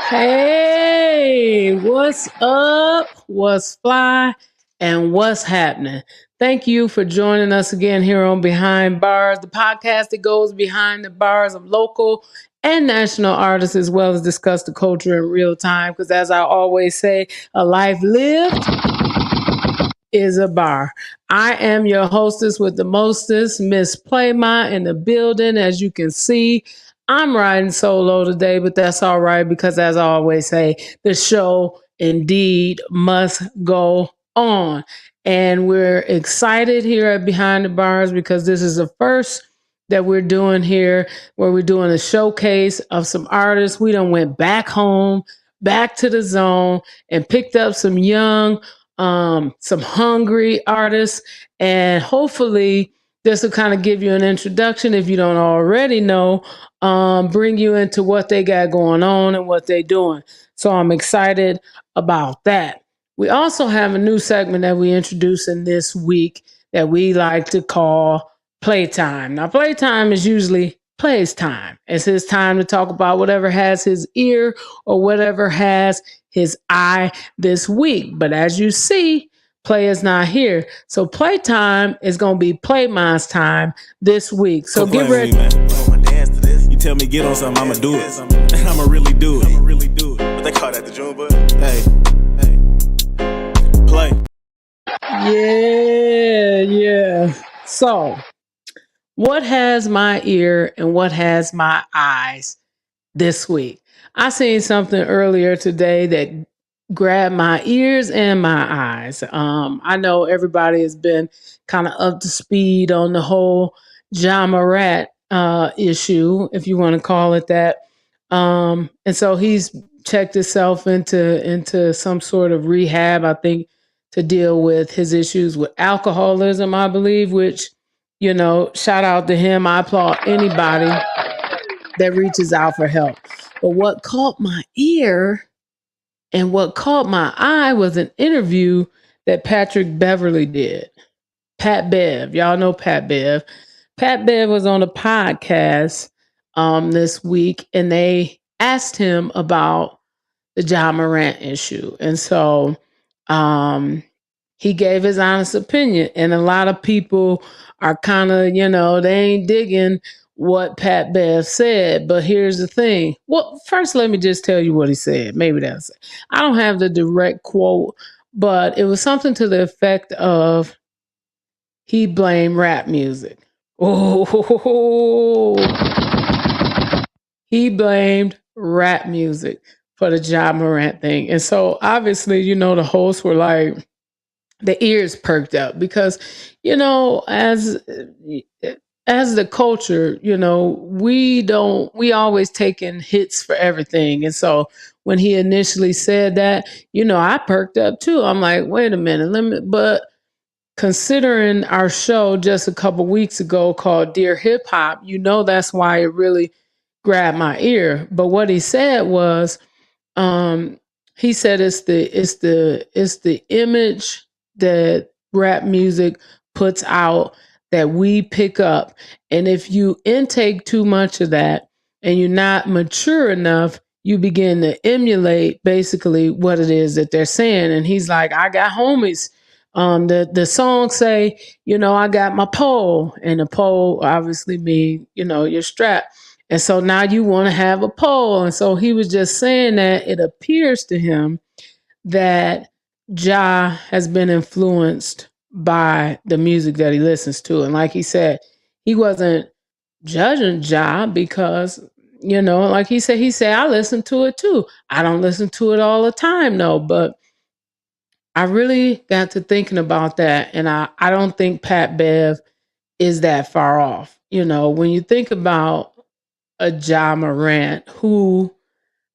Hey, what's up? What's fly? And what's happening? Thank you for joining us again here on Behind Bars, the podcast that goes behind the bars of local and national artists, as well as discuss the culture in real time. Because as I always say, a life lived is a bar. I am your hostess with the mostest, Miss Playmont in the building. As you can see, I'm riding solo today, but that's all right because, as I always say, the show indeed must go on. And we're excited here at Behind the Bars because this is the first that we're doing here where we're doing a showcase of some artists. We done went back home, back to the zone, and picked up some hungry artists, and hopefully this will kind of give you an introduction if you don't already know, bring you into what they got going on and what they're doing. So I'm excited about that. We also have a new segment that we introducing this week that we like to call Playtime. Now, Playtime is usually Play's time. It's his time to talk about whatever has his ear or whatever has his eye this week. But as you see, Play is not here. So Playtime is going to be Playmon's time this week. So get ready. You tell me get on something, I'ma do it. I'ma really do it. What they call that, the June bud? Hey. Play. Yeah. So, what has my ear and what has my eyes this week? I seen something earlier today that grabbed my ears and my eyes. I know everybody has been kind of up to speed on the whole John Morant issue, if you want to call it that. And so he's checked himself into some sort of rehab, I think, to deal with his issues with alcoholism, I believe, which, shout out to him. I applaud anybody that reaches out for help. But what caught my ear and what caught my eye was an interview that Patrick Beverly did. Pat Bev. Y'all know Pat Bev. Pat Bev was on a podcast this week, and they asked him about the John Morant issue. And so he gave his honest opinion. And a lot of people are kind of, they ain't digging what Pat Bev said. But here's the thing. Well, first, let me just tell you what he said. Maybe that's it. I don't have the direct quote, but it was something to the effect of he blamed rap music. Oh, he blamed rap music for the John Morant thing. And so obviously, the hosts were like, the ears perked up because, as the culture, we always taking hits for everything. And so when he initially said that, I perked up too. I'm like, wait a minute, but considering our show just a couple weeks ago called Dear Hip Hop, that's why it really grabbed my ear. But what he said was, he said it's the image that rap music puts out that we pick up. And if you intake too much of that and you're not mature enough, you begin to emulate basically what it is that they're saying. And he's like, I got homies. The song say, I got my pole, and the pole obviously mean, your strap. And so now you want to have a pole. And so he was just saying that it appears to him that Ja has been influenced by the music that he listens to. And like he said, he wasn't judging Ja because, like he said, I listen to it too. I don't listen to it all the time, though. But I really got to thinking about that. And I don't think Pat Bev is that far off. When you think about a Ja Morant who,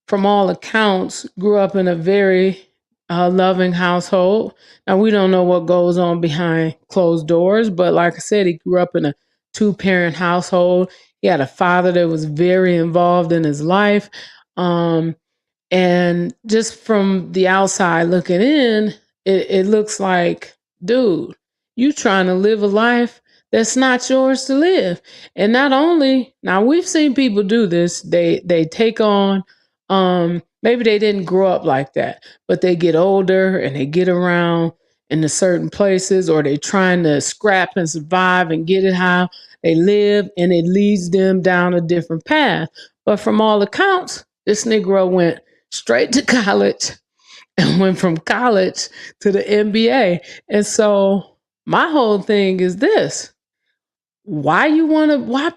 from all accounts, grew up in a very loving household. Now, we don't know what goes on behind closed doors, but like I said, he grew up in a 2-parent household. He had a father that was very involved in his life. And just from the outside looking in, it looks like, dude, you trying to live a life that's not yours to live. And not only, now we've seen people do this, they take on Maybe they didn't grow up like that, but they get older and they get around into certain places, or they trying to scrap and survive and get it how they live, and it leads them down a different path. But from all accounts, this Negro went straight to college and went from college to the NBA. And so my whole thing is this: why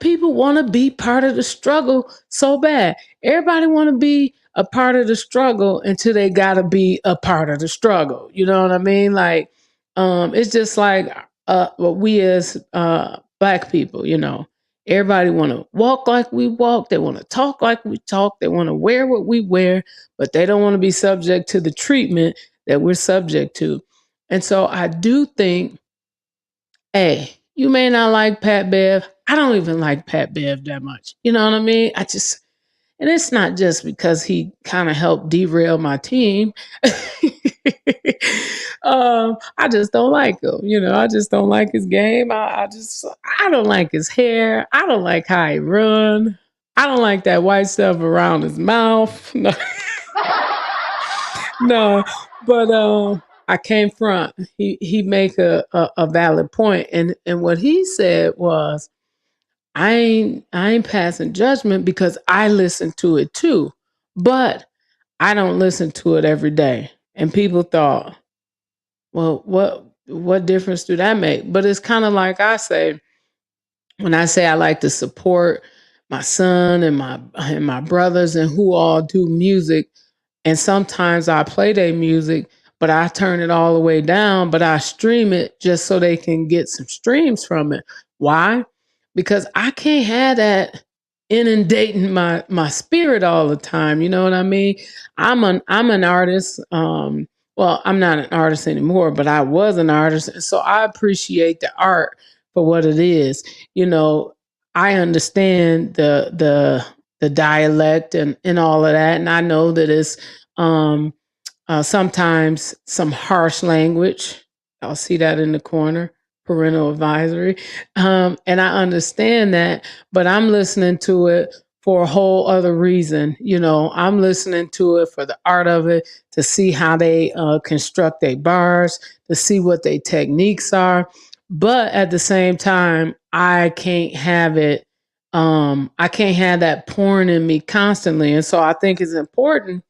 people want to be part of the struggle so bad? Everybody want to be a part of the struggle until they got to be a part of the struggle. You know what I mean? Like, it's just like what we as black people, everybody want to walk like we walk, they want to talk like we talk, they want to wear what we wear, but they don't want to be subject to the treatment that we're subject to. And so I do think, hey, you may not like Pat Bev. I don't even like Pat Bev that much. You know what I mean? And it's not just because he kind of helped derail my team. I just don't like him. I just don't like his game. I don't like his hair. I don't like how he run. I don't like that white stuff around his mouth. No, no, but I came front. He make a valid point, and what he said was, I ain't passing judgment because I listen to it too, but I don't listen to it every day. And people thought, well, what difference do that make? But it's kind of like I say, when I say I like to support my son and my brothers and who all do music, and sometimes I play their music, but I turn it all the way down, but I stream it just so they can get some streams from it. Why? Because I can't have that inundating my spirit all the time. You know what I mean? I'm an artist. Well, I'm not an artist anymore, but I was an artist. And so I appreciate the art for what it is. You know, I understand the dialect and all of that. And I know that it's um sometimes some harsh language. I'll see that in the corner, parental advisory. And I understand that, but I'm listening to it for a whole other reason. I'm listening to it for the art of it, to see how they construct their bars, to see what their techniques are. But at the same time, I can't have it. I can't have that pouring in me constantly. And so I think it's important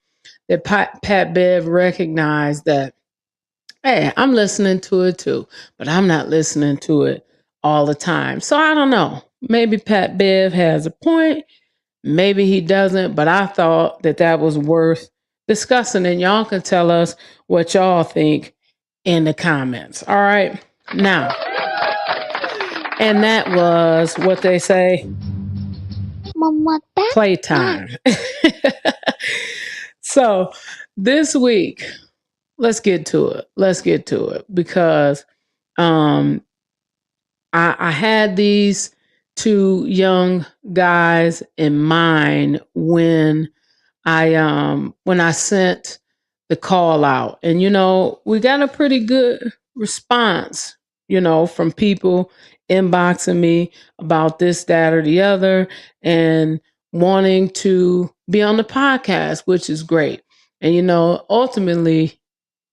that Pat Bev recognized that, hey, I'm listening to it too, but I'm not listening to it all the time. So I don't know. Maybe Pat Bev has a point. Maybe he doesn't, but I thought that was worth discussing. And y'all can tell us what y'all think in the comments. All right. Now, and that was what they say, playtime. So this week, let's get to it. Because I had these two young guys in mind when I sent the call out. And we got a pretty good response, from people inboxing me about this, that, or the other, and wanting to be on the podcast, which is great. And ultimately,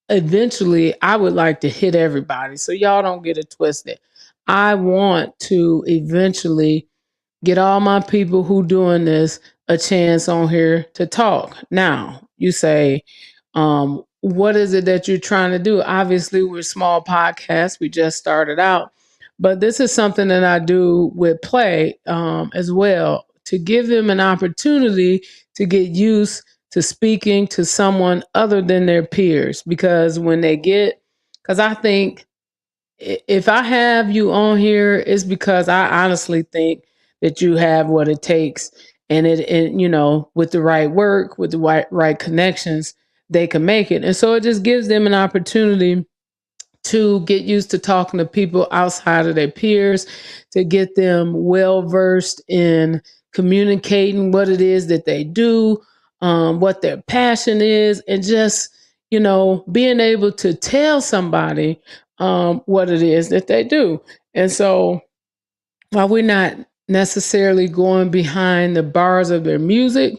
eventually, I would like to hit everybody. So y'all don't get it twisted. I want to eventually get all my people who doing this a chance on here to talk. Now, you say, what is it that you're trying to do? Obviously, we're a small podcast. We just started out. But this is something that I do with Play as well, to give them an opportunity to get used to speaking to someone other than their peers. Because I think if I have you on here, it's because I honestly think that you have what it takes. And with the right work, with the right connections, they can make it. And so it just gives them an opportunity to get used to talking to people outside of their peers, to get them well versed in communicating what it is that they do, what their passion is, and just, being able to tell somebody what it is that they do. And so while we're not necessarily going behind the bars of their music,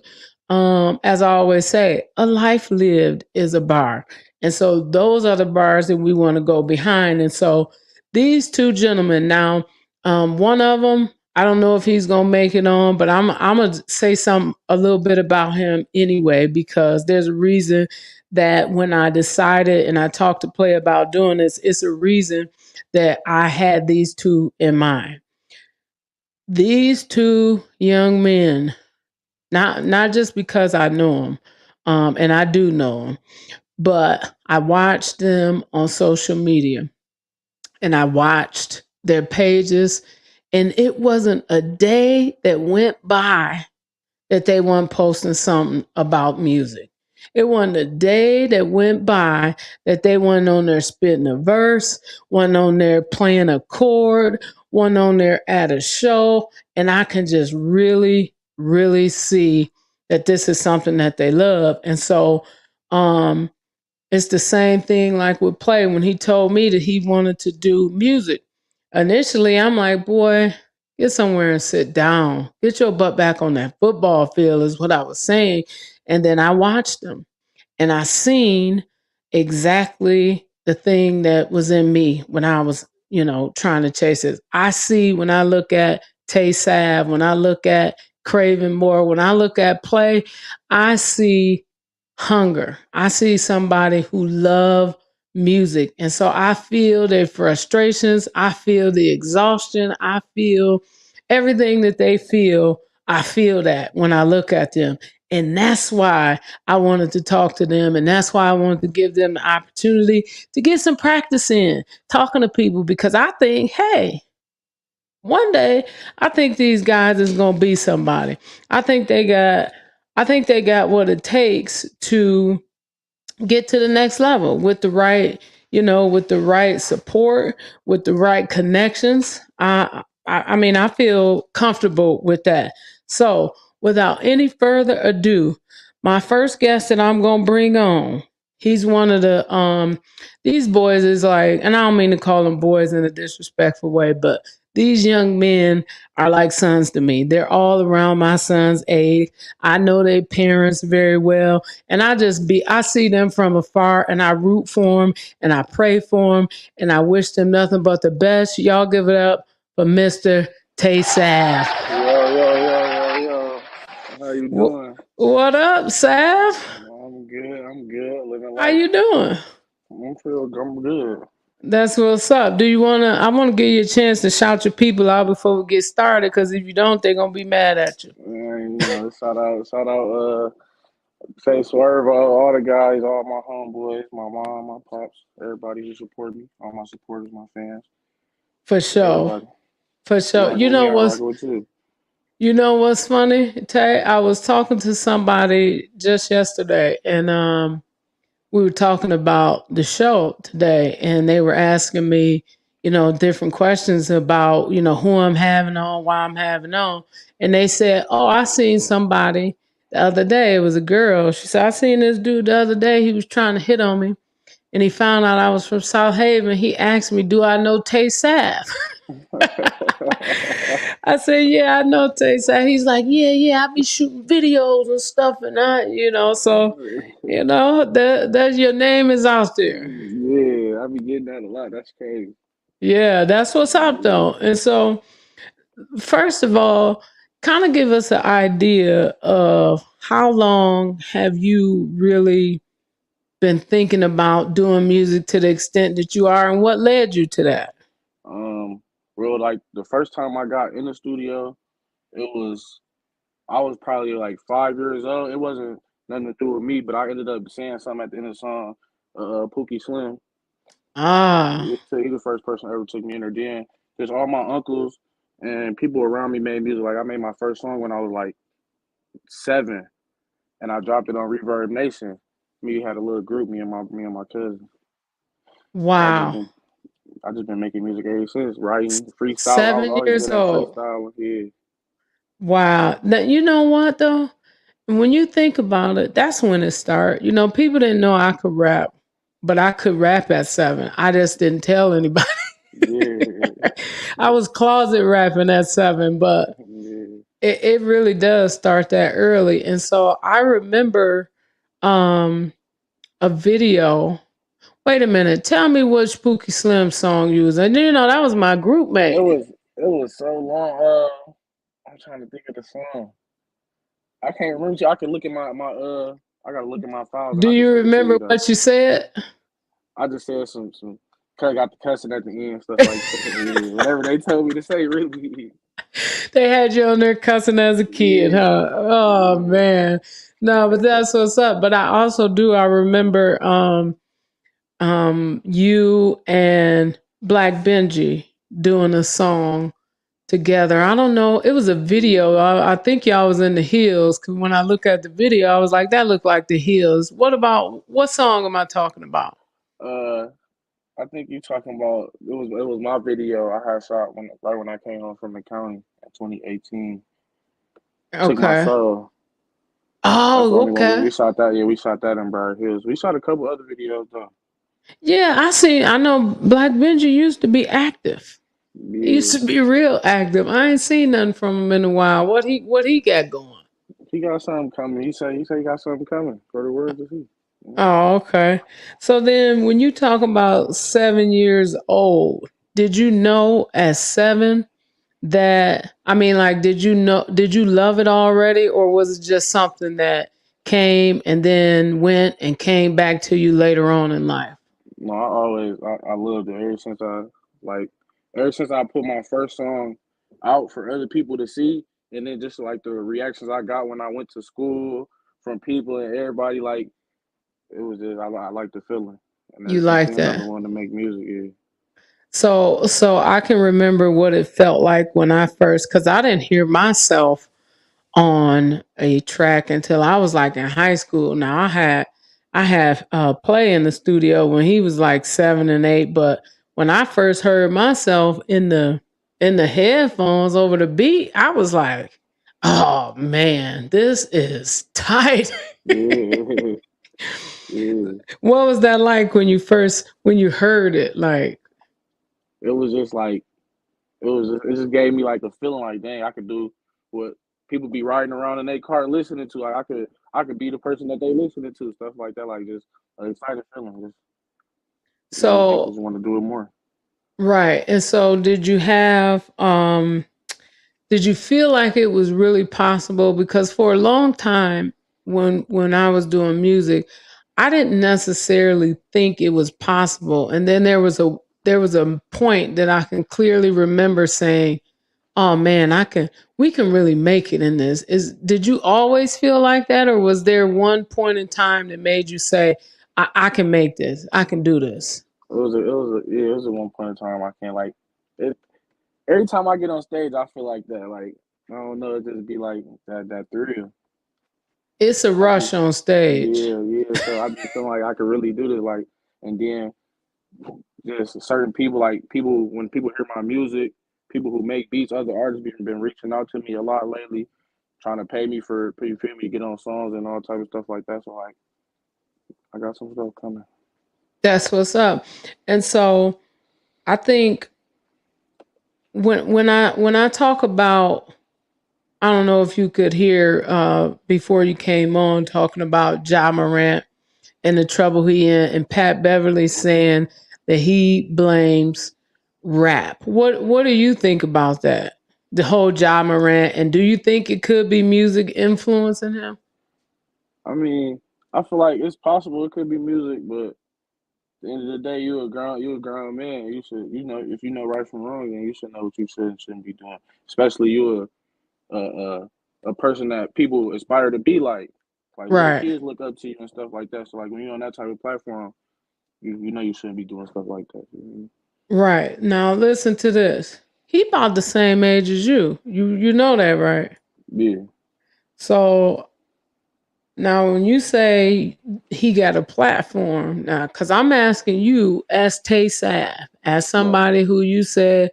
as I always say, a life lived is a bar. And so those are the bars that we want to go behind. And so these two gentlemen now, one of them, I don't know if he's gonna make it on, but I'm gonna say some a little bit about him anyway, because there's a reason that when I decided and I talked to Play about doing this, it's a reason that I had these two in mind. These two young men, not just because I know them, and I do know them, but I watched them on social media and I watched their pages, and it wasn't a day that went by that they weren't posting something about music. It wasn't a day that went by that they weren't on there spitting a verse, wasn't on there playing a chord, wasn't on there at a show. And I can just really, really see that this is something that they love. And so um, it's the same thing like with Play when he told me that he wanted to do music. Initially, I'm like, boy, get somewhere and sit down. Get your butt back on that football field, is what I was saying. And then I watched him and I seen exactly the thing that was in me when I was, trying to chase it. I see when I look at Tayy Savv, when I look at Craven Moore, when I look at Play, I see hunger. I see somebody who love music. And so I feel their frustrations, I feel the exhaustion, I feel everything that they feel. I feel that when I look at them. And that's why I wanted to talk to them. And that's why I wanted to give them the opportunity to get some practice in talking to people, because I think, hey, one day I think these guys is going to be somebody. I think they got what it takes to get to the next level with the right, with the right support, with the right connections. I mean, I feel comfortable with that. So, without any further ado, my first guest that I'm gonna bring on, he's one of the these boys is like, and I don't mean to call them boys in a disrespectful way, but these young men are like sons to me. They're all around my son's age. I know their parents very well. And I see them from afar and I root for them and I pray for them and I wish them nothing but the best. Y'all give it up for Mr. Tayy Savv. Yo. How you doing? What up, Savv? I'm good. Living How life. you doing? I'm good. That's what's up. I want to give you a chance to shout your people out before we get started, because if you don't, they're going to be mad at you. And, shout out, Tayy Savv, all the guys, all my homeboys, my mom, my pops, everybody who support me, all my supporters, my fans. For sure. Everybody. For sure. You know what's funny, Tay? I was talking to somebody just yesterday, and we were talking about the show today, and they were asking me, different questions about, who I'm having on, why I'm having on. And they said, oh, I seen somebody the other day. It was a girl. She said, I seen this dude the other day. He was trying to hit on me. And he found out I was from South Haven. He asked me, do I know Tayy Savv? I said, yeah, I know Tayy Savv. He's like, yeah, I be shooting videos and stuff, and so that your name is out there. Yeah, I be getting that a lot. That's crazy. Yeah, that's what's up though. And so, first of all, kind of give us an idea of how long have you really been thinking about doing music to the extent that you are, and what led you to that? Real like the first time I got in the studio, I was probably like 5 years old. It wasn't nothing to do with me, but I ended up saying something at the end of the song. Pookie Slim. Ah. He's the first person who ever took me in there. Then there's all my uncles and people around me made music. Like I made my first song when I was like 7, and I dropped it on Reverb Nation. Me had a little group, me and my cousin. So Wow. I just been making music ever since, writing, freestyle. I was 7 always years good at old. freestyle. Yeah. Wow. Now, you know what though? When you think about it, that's when it started. People didn't know I could rap, but I could rap at 7. I just didn't tell anybody. Yeah. I was closet rapping at 7, but Yeah. it really does start that early. And so I remember um a video. Wait a minute. Tell me what Spooky Slim song you was. And that was my group It mate. was so long. I'm trying to think of the song. I can't remember. I can look at my. I gotta look at my files and Do I can you send it to remember you though. what you said? I just said some. Cause got the cussing at the end, stuff like that. Yeah, whatever they told me to say, really. They had you on there cussing as a kid, Yeah, huh? Oh yeah. man. No, but that's what's up. But I also do I remember you and Black Benji doing a song together. I don't know. It was a video. I think y'all was in the hills. Cause when I look at the video, I was like, that looked like the hills. What song am I talking about? Uh, I think you talking about it was my video I had shot right when I came home from the county in 2018. Took my Okay. soul. That's the Oh, only one okay. we shot that. Yeah, we shot that in Briar Hills. We shot a couple other videos though. Yeah, I know Black Benji used to be active. He used Yeah, to be real active. I ain't seen nothing from him in a while. What he got going? he got something coming. He said he got something coming for the world to see. Yeah. Oh, okay. So then when you talk about 7 years old, did you know at 7 that I mean like did you love it already or was it just something that came and then went and came back to you later on in life? No, I loved it like ever since I put my first song out for other people to see, and then just like the reactions I got when I went to school from people and everybody, like it was just I like the feeling, and ever You since like then I've that? been wanting to make music. Yeah, So I can remember what it felt like when I first cuz I didn't hear myself on a track until I was like in high school. Now I had play in the studio when he was like 7 and 8, but when I first heard myself in the headphones over the beat, I was like, oh man, this is tight. yeah, yeah. What was that like when you heard it? Like, It was just like it just gave me like a feeling like dang I could do what people be riding around in their car listening to. Like I could be the person that they listening to, stuff like that. Like just an excited feeling. Just made me think so just want to do it more. right. And so did you feel like it was really possible? Because for a long time, when I was doing music, I didn't necessarily think it was possible. And then there was a point that I can clearly remember saying, "Oh man, we can really make it in this." Did you always feel like that, or was there one point in time that made you say, "I can make this. I can do this"? It was a one point in time I can't like it. Every time I get on stage, I feel like that. Like I don't know, it just be like that thrill. It's a I be rush on stage. yeah. So I be feeling like I could really do this. Like and then just certain people, like people when people hear my music, people who make beats, other artists been reaching out to me a lot lately, trying to pay me for you feel me, get on songs and all type of stuff like that. So like I got some stuff coming. That's what's up. And so I think when I talk about I don't know if you could hear before you came on talking about Ja Morant and the trouble he in and Pat Beverly saying that he blames rap. What do you think about that? The whole Ja Morant and do you think it could be music influencing him? I mean, I feel like it's possible it could be music, but at the end of the day, you a grown man. You should if you know right from wrong, then you should know what you should and shouldn't be doing. Especially you a person that people aspire to be like little Right. kids look up to you and stuff like that. So like when you're on that type of platform, you know you shouldn't be doing stuff like that. Right. Now listen to this. He about the same age as you. You know that, right? Yeah, So now, when you say he got a platform, now, because I'm asking you as Tayy Savv, as right. somebody who you said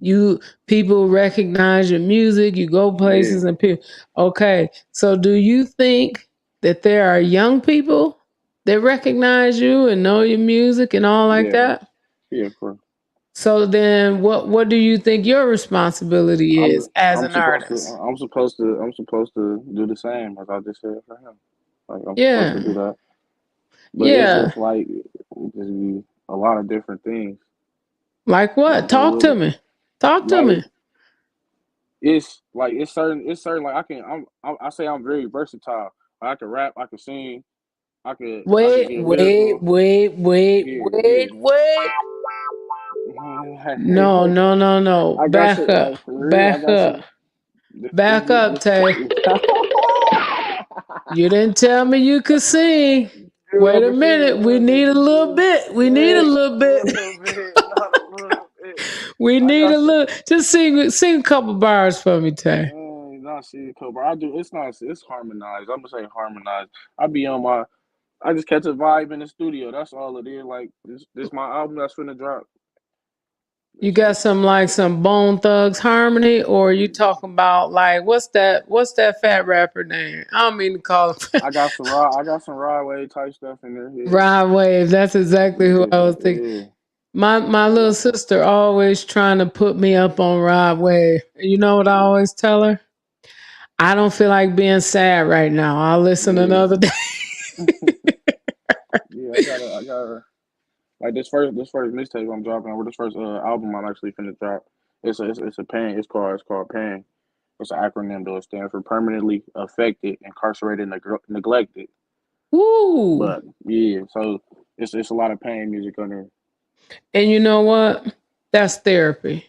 you people recognize your music, you go Yeah, places and people. Okay, so do you think that there are young people that recognize you and know your music and all like yeah, that? yeah, of course. So then what do you think your responsibility I'm is as I'm an supposed to artist? do the same as I just said for him. Like I'm supposed to Yeah. do that, but it's Yeah. just like it just be a lot of different things Like that what? go Talk with to it. me. Talk to Like me. it's certain like I say I'm very versatile. I can rap, I can sing, I could Wait, get wait, lyrical. wait, wait, Yeah, wait, wait. No, yeah. no, no, no. I got Back some up. like for real. I Back got up. some. Back up, Tay. You didn't tell me you could sing. Wait a minute. We need a little bit. We need a Yeah, little a bit. little bit, not a little bit. We I need got a some. little. Just sing a couple bars for me, Tay. Not see cover. I do. It's not. It's harmonized. I'm gonna say harmonized. I be on my. I just catch a vibe in the studio. That's all it is. Like this my album that's finna drop. You This got shit. some like some Bone Thugs Harmony, or you talking about like what's that fat rapper name? I don't mean to call him I got some Rod Wave type stuff in there. Yeah. Rod Wave. That's exactly who I was thinking. Yeah. My I little got some. sister always trying to put me up on Rod Wave. You know what I always tell her? I don't feel like being sad right now. I'll listen Yeah. another day. Yeah. I gotta. Like this first mixtape I'm dropping, or this first album I'm actually finna drop. It's a pain. It's called pain. It's an acronym though. It stands for permanently affected, incarcerated, neglected. Woo! But yeah, so it's a lot of pain music on there. And you know what? That's therapy.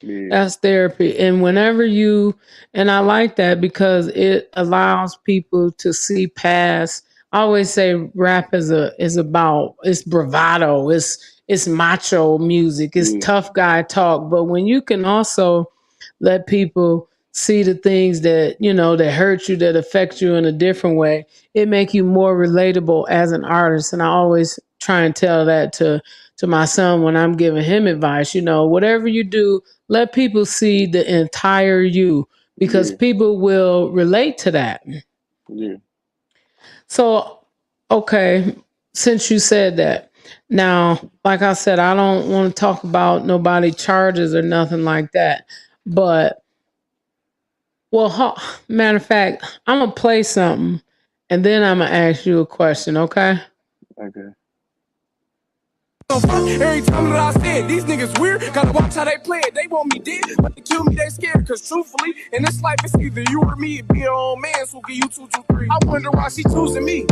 Yeah, That's therapy. And whenever you, and I like that because it allows people to see past. I always say rap is about it's bravado, it's macho music, it's yeah, tough guy talk. But when you can also let people see the things that that hurt you, that affect you in a different way, it make you more relatable as an artist. And I always try and tell that to my son when I'm giving him advice. Whatever you do, let people see the entire you because yeah, people will relate to that. yeah. So, okay, since you said that, now, like I said, I don't want to talk about nobody charges or nothing like that. But, well, matter of fact, I'm going to play something and then I'm going to ask you a question, okay? Okay. Every time that I say it, these niggas weird. Gotta watch how they play it. They want me dead, but they kill me, they scared. Cause truthfully, in this life, it's either you or me. It be your own man, so give you 223. I wonder why she choosing me.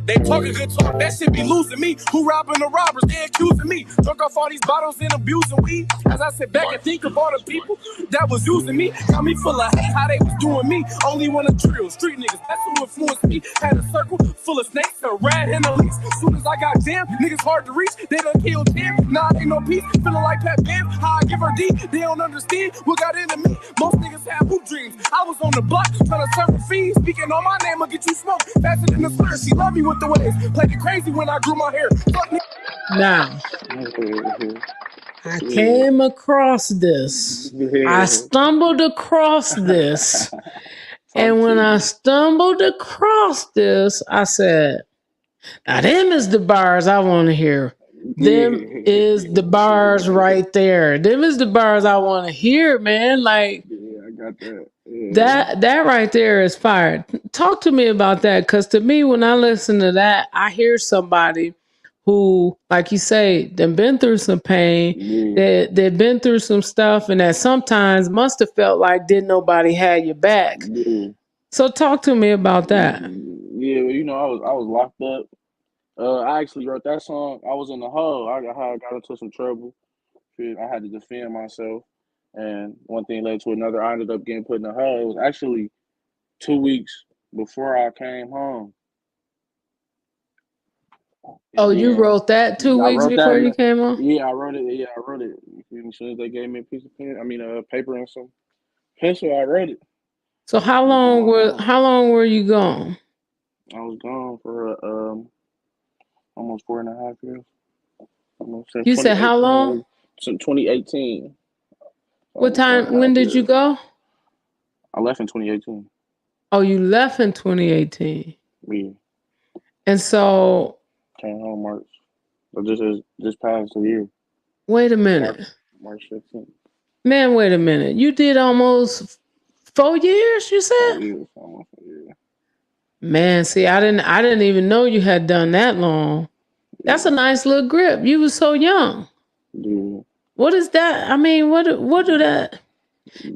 They talking good talk, that shit be losing me. Who robbing the robbers? They accusing me. Drunk off all these bottles and abusing weed. As I sit back and think of all the people that was using me, got me full of hate how they was doing me. Only one of drill street niggas, that's who influenced me. Had a circle full of snakes, a rat and a lease. Soon as I got jammed, niggas hard to reach. They done killed 10. Nah, ain't no peace. Feeling like Pat Bam, how I give her D. They don't understand what got into me. Most niggas have hoop dreams. I was on the block trying to serve a fiend. Speaking on my name, I'll get you smoked faster than the slur. She love me with the waves. Played it crazy when I grew my hair. Fuck me. Now, I Yeah, came across this. I yeah. stumbled across this. Talk And to when I me. stumbled across this, I said, now them is the bars I want to hear. Them is the bars Yeah. right there. Them is the bars I want to hear, man. Like Yeah, I got that. Yeah. that right there is fire. Talk to me about that, because to me, when I listen to that, I hear somebody who, like you say, they've been through some pain, Yeah. they've been through some stuff, and that sometimes must have felt like didn't nobody had your back. Yeah. So talk to me about that. Yeah, well, I was locked up. I actually wrote that song. I was in the hole. I got into some trouble. Shit, I had to defend myself, and one thing led to another. I ended up getting put in the hole. It was actually 2 weeks before I came home, Oh, and you then wrote that two I weeks wrote that. before you came on? Yeah, I wrote it. Yeah, I wrote it. As soon as they gave me a piece of paper and some pencil, I wrote it So how before long my were home. how long were you gone? I was gone for almost 4.5 years. Almost since You said how 2018. long? Since 2018. What Almost four and time? a half When did you years. go? I left in 2018. Oh, you left in 2018. We And so, came home March. So just passed a year. Wait a March minute. March 15th. Man, wait a minute. You did almost 4 years, you said? 4 years, almost a year. Man, see, I didn't even know you had done that long. That's a Yeah, nice little grip. You was so young. yeah. What is that? I mean, what do that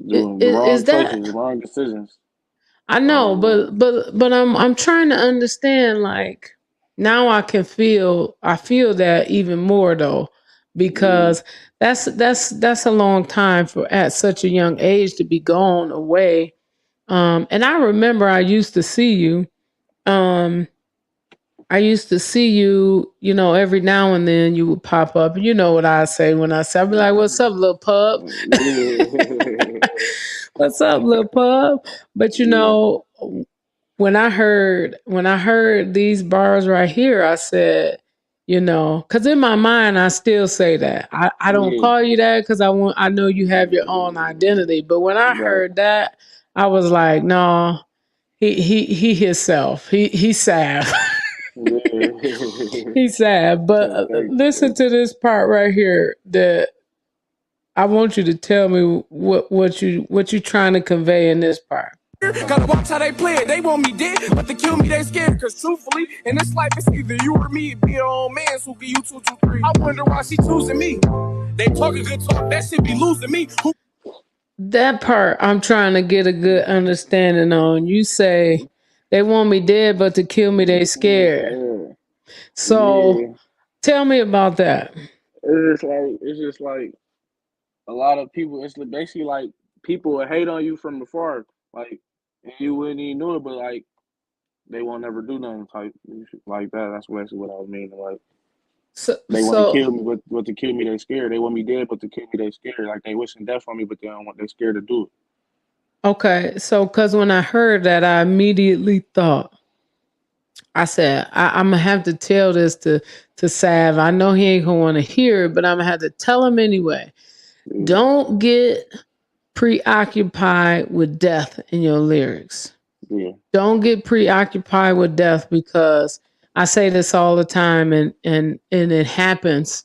Doing the is wrong that? choices, the wrong decisions. I know, Um, but I'm trying to understand. Like now, I feel that even more though, yeah, because that's a long time for at such a young age to be gone away. And I remember I used to see you. Um, I used to see you, every now and then you would pop up. You know what I say when I say, I'd be like, "What's up, little pub? yeah, What's up, little pub?" But yeah, when I heard these bars right here, I said, because in my mind I still say that. I don't yeah. call you that because I know you have your own identity. But when I Right. heard that, I was like, no, he himself. He's Savv. Yeah. He's Savv. But listen Thanks. to this part right here that I want you to tell me what you trying to convey in this part. Okay. Gotta watch how they play it. They want me dead, but to kill me they scared. Cause truthfully, in this life it's either you or me. Be your own man, so give you 223. I wonder why she choosing me. They talking good talk, that shit be losing me. That part I'm trying to get a good understanding on. You say they want me dead, but to kill me they scared. Yeah. So Yeah. tell me about that. It's just like a lot of people. It's basically like people will hate on you from afar, like, and you wouldn't even know it, but like they won't ever do nothing type like that. That's basically what I was meaning. Like So, they want to so kill me, but to kill me they scared. They want me dead, but to kill me they scared. Like they wishing death on me, but they don't want. They scared to do it. okay, so because when I heard that, I immediately thought, I said, I'm gonna have to tell this to Sav. I know he ain't gonna want to hear it, but I'm gonna have to tell him anyway. Yeah. Don't get preoccupied with death in your lyrics. Yeah. Don't get preoccupied with death because I say this all the time, and it happens.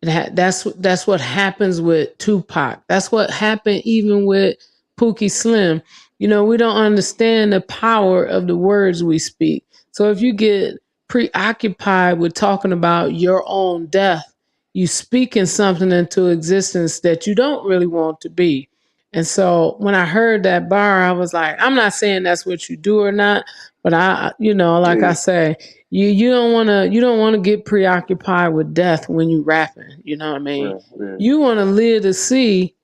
That's what happens with Tupac. That's what happened even with Pookie Slim. We don't understand the power of the words we speak. So if you get preoccupied with talking about your own death, you speaking something into existence that you don't really want to be. And so when I heard that bar, I was like, I'm not saying that's what you do or not, but like I Yeah. say, you don't want to get preoccupied with death when you rapping. You know what I mean? Yeah. Yeah. You want to live to see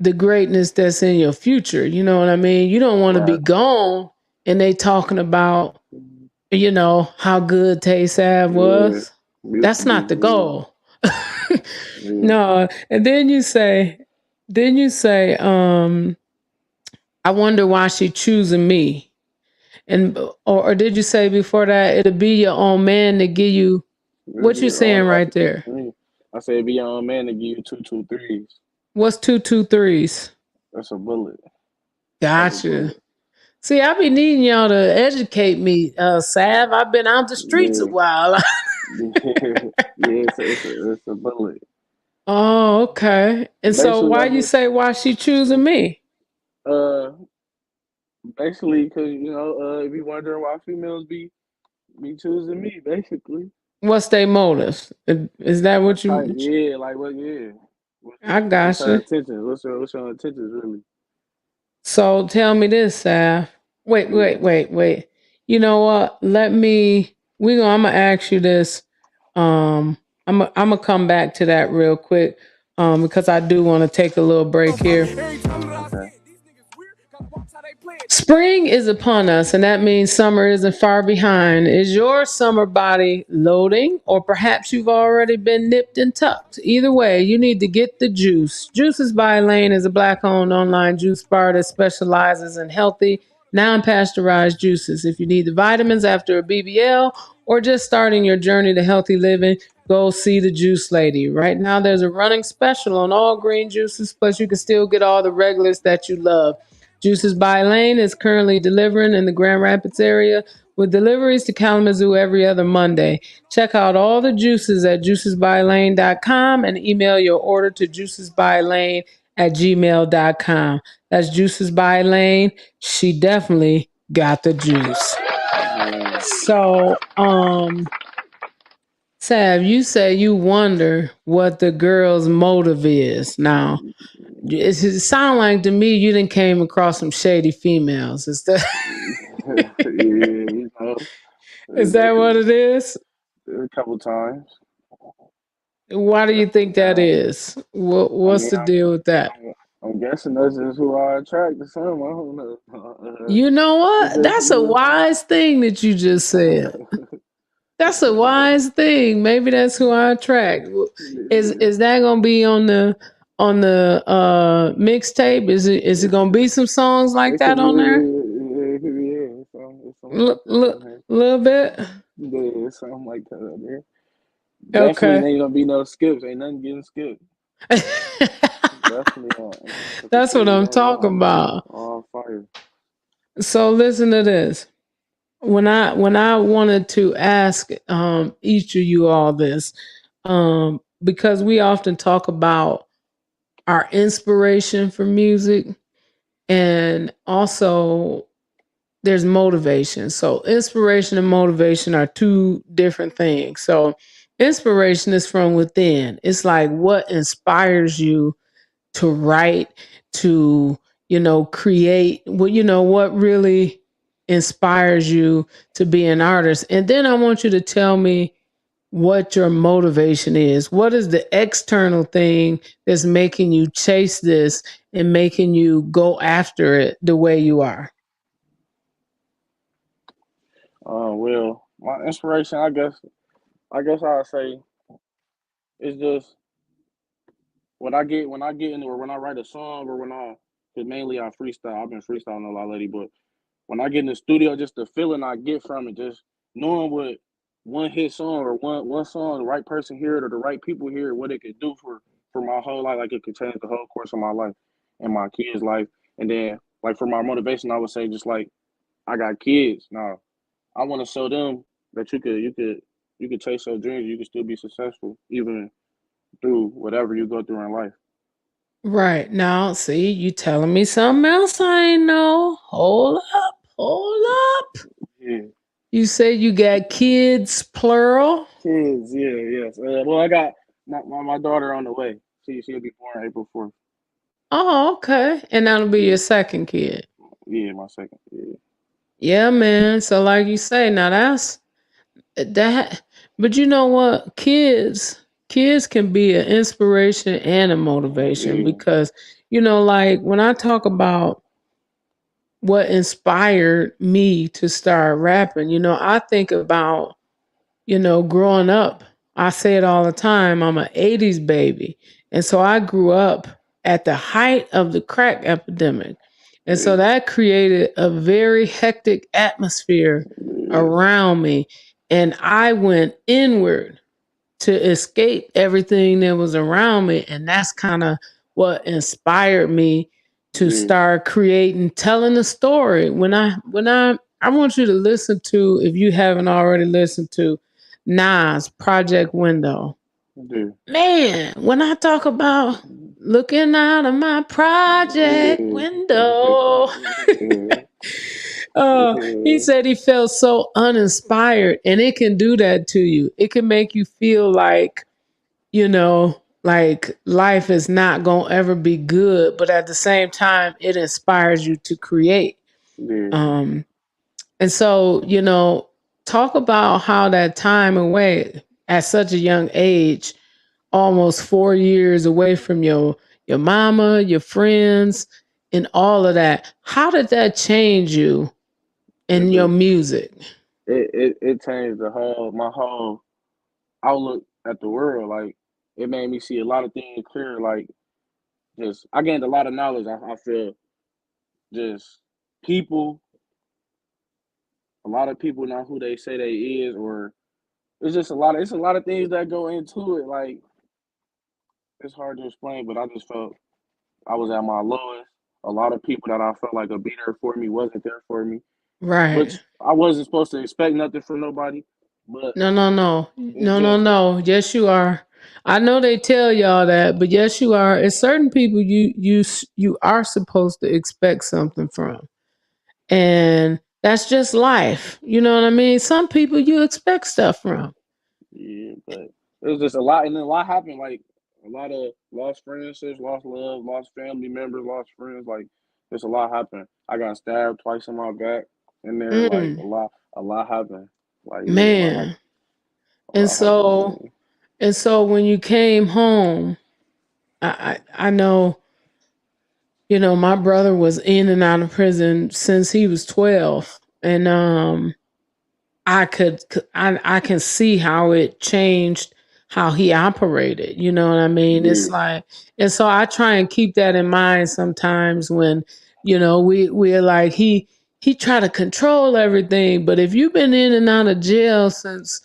the greatness that's in your future. You know what I mean? You don't want to be Right. gone and they talking about how good Tayy Savv Yeah. was. Used to That's be. not the goal. Yeah. Yeah. No, and then you say, I wonder why she choosing me. And or did you say before that it'll be your own man to give you what you Yeah. saying Only why right she choose there? me. I said, be your own man to give you 223s. What's 223s? That's a bullet. Type of Gotcha. bullet. See, I be needing y'all to educate me, Sav. I've been out the streets a Yeah. while. Yeah. It's a bullet. Oh, okay. And so Basically, why I you just say why she choosing me? uh basically because if you wondering why females be choosing me, basically. What's their motives? Is that Like what type, you? yeah, like what, yeah. What's, I what's her gotcha. intentions? What's your intentions really? So tell me this, Sav. Wait, Yeah. wait, wait, wait. You know what? I'm gonna ask you this. I'm gonna come back to that real quick. Because I do want to take a little break here. Okay. Spring is upon us, and that means summer isn't far behind. Is your summer body loading, or perhaps you've already been nipped and tucked? Either way, you need to get the juice. Juices by Lane is a black owned online juice bar that specializes in healthy, non pasteurized juices. If you need the vitamins after a BBL or just starting your journey to healthy living, go see the Juice Lady. Right now, there's a running special on all green juices, plus, you can still get all the regulars that you love. Juices by Lane is currently delivering in the Grand Rapids area with deliveries to Kalamazoo every other Monday. Check out all the juices at juicesbylane.com and email your order to juicesbylane@gmail.com. That's Juices by Lane. She definitely got the juice. Yeah. So, Sav, you say you wonder what the girl's motive is. Now, it sounds like to me you didn't came across some shady females. Yeah, you know, Is that what it is? a couple times. Why do you think that Uh, is? I What's mean, the deal with that? I'm guessing that's just who I attract to some. I don't know. You know It's what? just, That's a wise thing that you just said. That's a wise thing. Maybe that's who I attract. Is that gonna be on the mixtape? Is it gonna be some songs like it could that be, on there? it could be, yeah, it's something like Look, that look, on there. little bit. Yeah, it's something like that on there. Definitely Okay. ain't gonna be no skips. Ain't nothing getting skipped. Definitely on. Put the That's what CD I'm on talking about. on fire. So listen to this. When I wanted to ask each of you all this, because we often talk about our inspiration for music, and also there's motivation. So inspiration and motivation are two different things. So inspiration is from within. It's like what inspires you to write, to, create, what really inspires you to be an artist. And then I want you to tell me what your motivation is. What is the external thing that's making you chase this and making you go after it the way you are? Well, my inspiration, I guess I'll say, is just when I get into or when I write a song or cause mainly I freestyle. I've been freestyling a lot lately, but when I get in the studio, just the feeling I get from it, just knowing what one hit song or one song, the right person hear it or the right people hear it, what it could do for my whole life, like it could change the whole course of my life and my kids' life. And then like for my motivation, I would say just like I got kids now. I want to show them that you could chase your dreams. You can still be successful even through whatever you go through in life. Right. Now, see, you telling me something else I ain't know. Hold up. Hold up. Yeah, You say you got kids, plural? kids. Yeah, yes. Well, I got my daughter on the way. She'll be born April 4th. Oh, okay. And that'll be Yeah, your second kid. yeah, my second. Yeah, Yeah, man. So like you say, now that's that, but you know what? Kids can be an inspiration and a motivation yeah, because like when I talk about what inspired me to start rapping, I think about, growing up. I say it all the time. I'm an 80s baby. And so I grew up at the height of the crack epidemic. And so yeah, that created a very hectic atmosphere yeah, around me. And I went inward to escape everything that was around me. And that's kind of what inspired me to yeah. start creating, telling a story. I want you to listen to, if you haven't already listened to Nas Project Window. Yeah. Man, when I talk about looking out of my project Yeah. window, Yeah. he Yeah. said he felt so uninspired, and it can do that to you. It can make you feel like life is not going to ever be good, but at the same time, it inspires you to create. Yeah. Um, and so, talk about how that time away at such a young age, almost 4 years away from your mama, your friends, and all of that. How did that change you in It your do. music? It changed my whole outlook at the world. Like it made me see a lot of things clear. Like just I gained a lot of knowledge. I feel just people, a lot of people not who they say they is, or it's a lot of things that go into it. Like it's hard to explain, but I just felt I was at my lowest. A lot of people that I felt like would be there for me wasn't there for me. Right. which I wasn't supposed to expect nothing from nobody. But No, no, no. it's No, no, just no. Yes, you are. I know they tell y'all that, but yes, you are. It's certain people you are supposed to expect something from. And that's just life. You know what I mean? Some people you expect stuff from. yeah, but it was just a lot, and then a lot happened. Like a lot of lost friendships, lost love, lost family members, lost friends. Like there's a lot happened. I got stabbed twice in my back, and there like Mm, a lot happened. Like yeah, man. a And lot happened. so and so when you came home, I know, my brother was in and out of prison since he was 12. And I can see how it changed how he operated. You know what I mean? It's Yeah, like, and so I try and keep that in mind sometimes when, we're like, he try to control everything. But if you've been in and out of jail since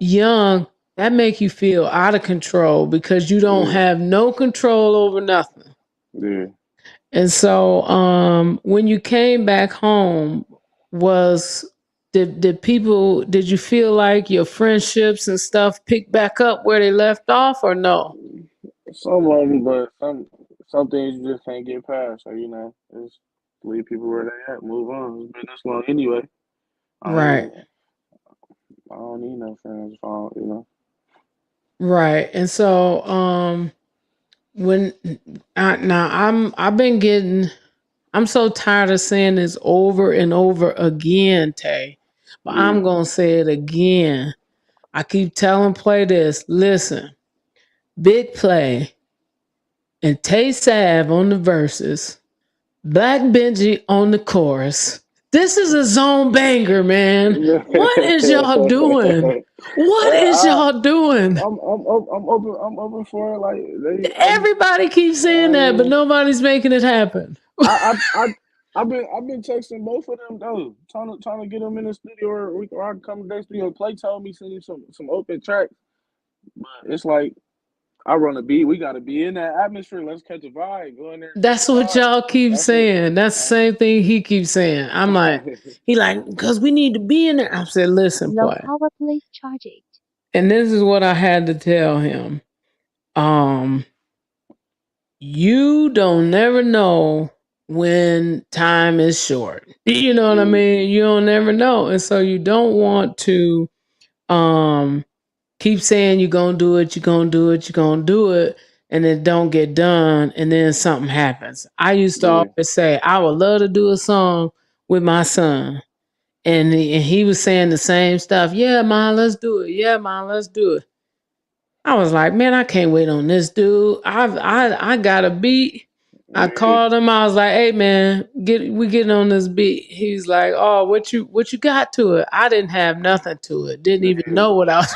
young, that make you feel out of control because you don't yeah, have no control over nothing. yeah. And so when you came back home, was did you feel like your friendships and stuff picked back up where they left off or no? Some of them, but some things you just can't get past. So just leave people where they at, move on. It's been this long anyway. I Right. ain't, I don't need no friends. If I don't. Right. And so when I've been getting, I'm so tired of saying this over and over again, Tay. But Yeah, I'm going to say it again. I keep telling play this. Listen, big play and Tayy Savv on the verses, Black Benji on the chorus. This is a zone banger, man. yeah. What is y'all doing? What is I, y'all doing? I'm open. I'm open for it. Like Everybody keeps saying that, but I, nobody's making it happen. I, I, I've been texting both of them though, trying to get them in the studio, or I can come to their studio. Play told me send you some open tracks, but it's like I run a beat. We got to be in that atmosphere. Let's catch a vibe. Go in there and catch That's a what vibe. y'all keep That's it. saying. That's the same thing he keeps saying. I'm like, he like, because we need to be in there. I said, listen, Low play. power please charge it. And this is what I had to tell him. Um, you don't never know when time is short. You know what I Yeah, mean? You don't never know. And so you don't want to um keep saying you're gonna do it, you're gonna do it, you're gonna do it, and it don't get done, and then something happens. I used to yeah, always say, I would love to do a song with my son. And he was saying the same stuff. Yeah, mom, let's do it. Yeah, mom, let's do it. I was like, man, I can't wait on this dude. I got a beat. I yeah, called him. I was like, hey man, we getting on this beat. He's like, oh, what you got to it? I didn't have nothing to it. Didn't even know what I was.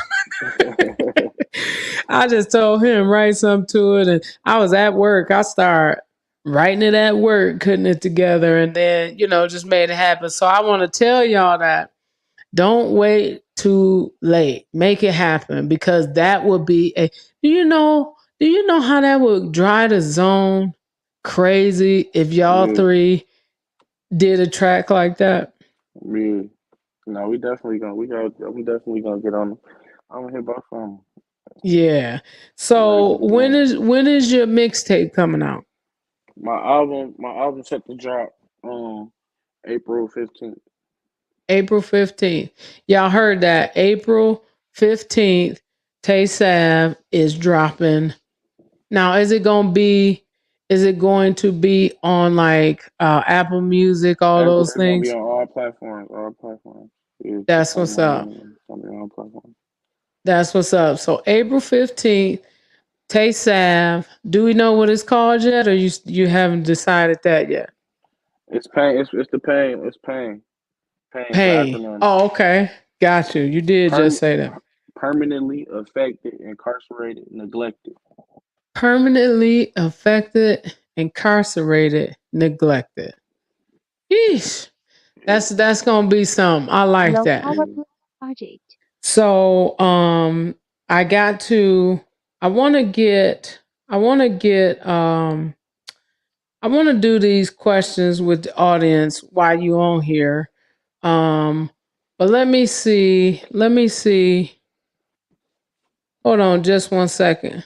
I just told him write something to it, and I was at work. I started writing it at work, putting it together, and then just made it happen. So I want to tell y'all that don't wait too late. Make it happen because that would be a. Do you know how that would drive the zone crazy if y'all yeah, three did a track like that? yeah. No, we definitely gonna get on. I'm gonna hit both of them. Yeah. I'm ready So for the when game. is your mixtape coming out? My album set to drop on April 15th. April 15th. Y'all heard that. April 15th, Tayy Savv is dropping. Now, is it going to be on like Apple Music, all those It's gonna be things? on all platforms. All platforms. Yeah, just That's like what's my up. name. It's gonna be on all platforms. That's what's up. So April 15th, Tayy Savv. Do we know what it's called yet, or you haven't decided that yet? It's pain. It's the pain. It's pain. Pain. It's an Pain. acronym. Oh, okay. Got you. You did just Perm- say that. Permanently affected, incarcerated, neglected. Permanently affected, incarcerated, neglected. Yeesh. Yeah. That's gonna be something. I like Low that. power Yeah. please charge it. So I got to I wanna get I wanna get I wanna do these questions with the audience while you on here. But let me see. Let me see. Hold on just 1 second.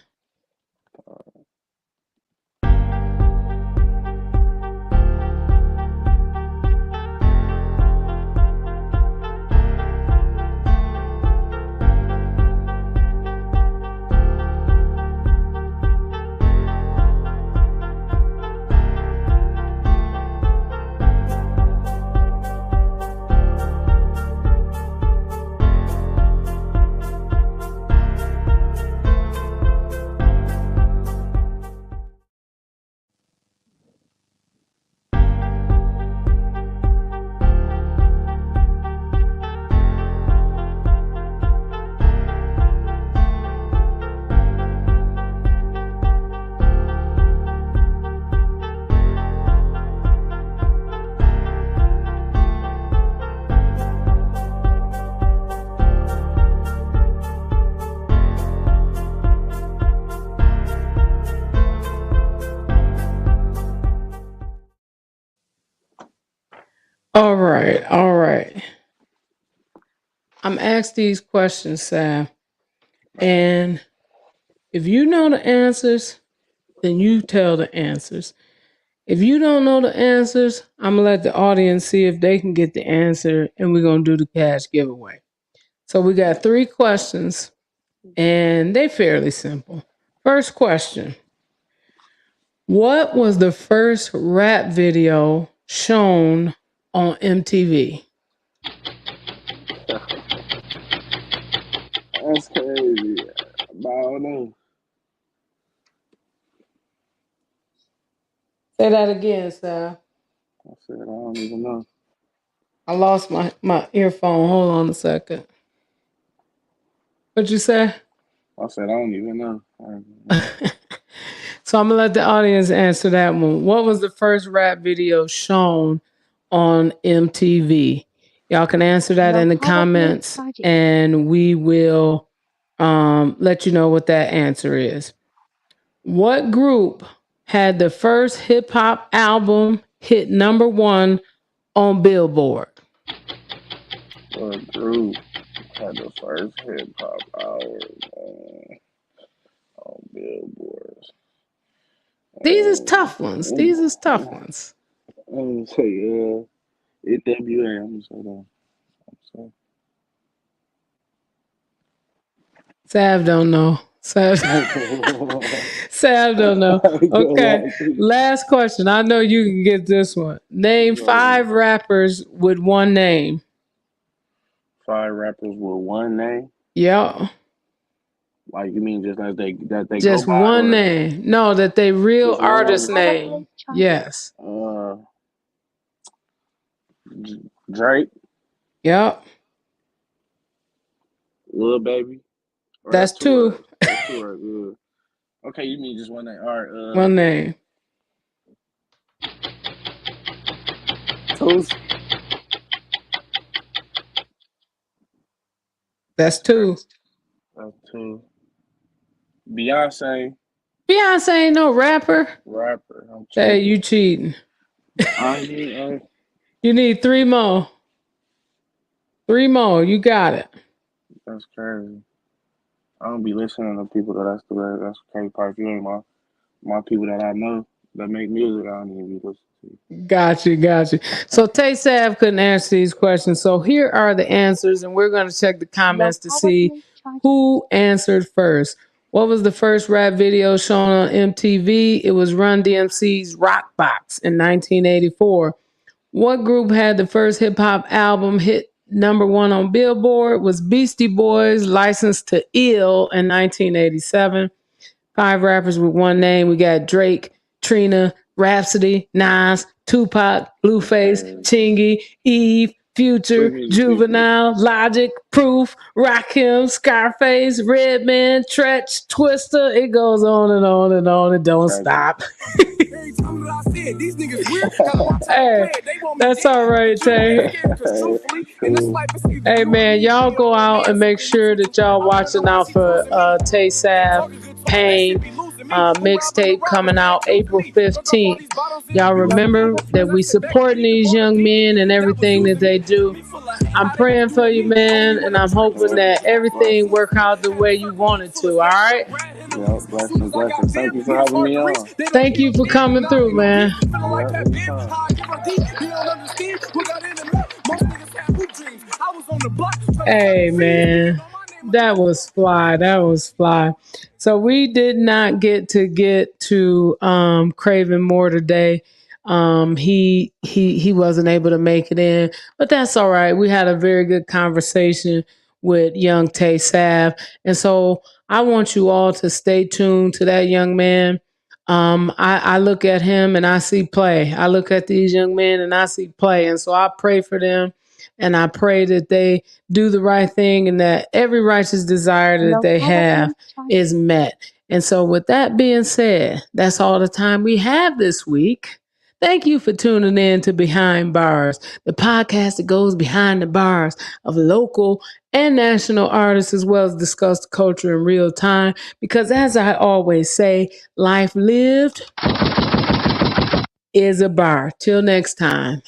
All right, all right. I'm asked these questions, Savv, and if you know the answers, then you tell the answers. If you don't know the answers, I'm gonna let the audience see if they can get the answer, and we're gonna do the cash giveaway. So we got 3 questions, and they're fairly simple. First question: what was the first rap video shown on MTV? That's crazy. I don't know. Say that again, Sal. I said I don't even know. I lost my earphone. Hold on a second. What'd you say? I said I don't even know. So I'm gonna let the audience answer that one. What was the first rap video shown on MTV? Y'all can answer that in the comments, and we will let you know what that answer is. What group had the first hip hop album hit #1 on Billboard? What group had the first hip hop hour on Billboard? These is tough ones. These is tough ones. I'm gonna say NWA. I'm gonna say that. Savv don't know. Savv don't know. Okay. Last question. I know you can get this one. Name 5 rappers with one name. 5 rappers with one name? Yep. Like you mean just as they just go by one or name. No, that they real artist name. Yes. Drake. Yep. Lil Baby. That's 2. That's 2 right good. Okay, you mean just one name. All right. One name. Toast. That's 2. That's 2. Beyonce. Beyonce ain't no rapper. Rapper. I'm Hey, cheating. you cheating. You need 3 more. 3 more. You got it. That's crazy. I don't be listening to people that's the crazy part. You ain't my people that I know that make music. I don't even be listening to. Got you. So Tayy Savv couldn't answer these questions. So here are the answers, and we're going to check the comments to see who answered first. What was the first rap video shown on MTV? It was Run DMC's Rock Box in 1984. What group had the first hip hop album hit #1 on Billboard? It was Beastie Boys, Licensed to Ill in 1987. 5 rappers with one name. We got Drake, Trina, Rhapsody, Nas, Tupac, Blueface, Chingy, Eve, Future, Juvenile, Logic, Proof, Rakim, Scarface, Redman, Tretch, Twister. It goes on and on and on. It don't stop. Hey, that's all right, Tay. Hey, man, y'all go out and make sure that y'all watching out for Tayy Savv, Pain, mixtape coming out April 15th. Y'all remember that we supporting these young men and everything that they do. I'm praying for you, man, and I'm hoping that everything work out the way you want it to. All right. Yeah, blessings, blessings. Thank you for having me on. Thank you for coming through, man. Yeah, anytime. Hey, man, that was fly. That was fly. So we did not get to Craven Moore today. He wasn't able to make it in, but that's all right. We had a very good conversation with young Tayy Savv, and so I want you all to stay tuned to that young man. I look at him and I see play. I look at these young men and I see play, and so I pray for them, and I pray that they do the right thing and that every righteous desire that they have is met. And so, with that being said, that's all the time we have this week. Thank you for tuning in to Behind Bars, the podcast that goes behind the bars of local and national artists, as well as discuss the culture in real time. Because as I always say, life lived is a bar. Till next time.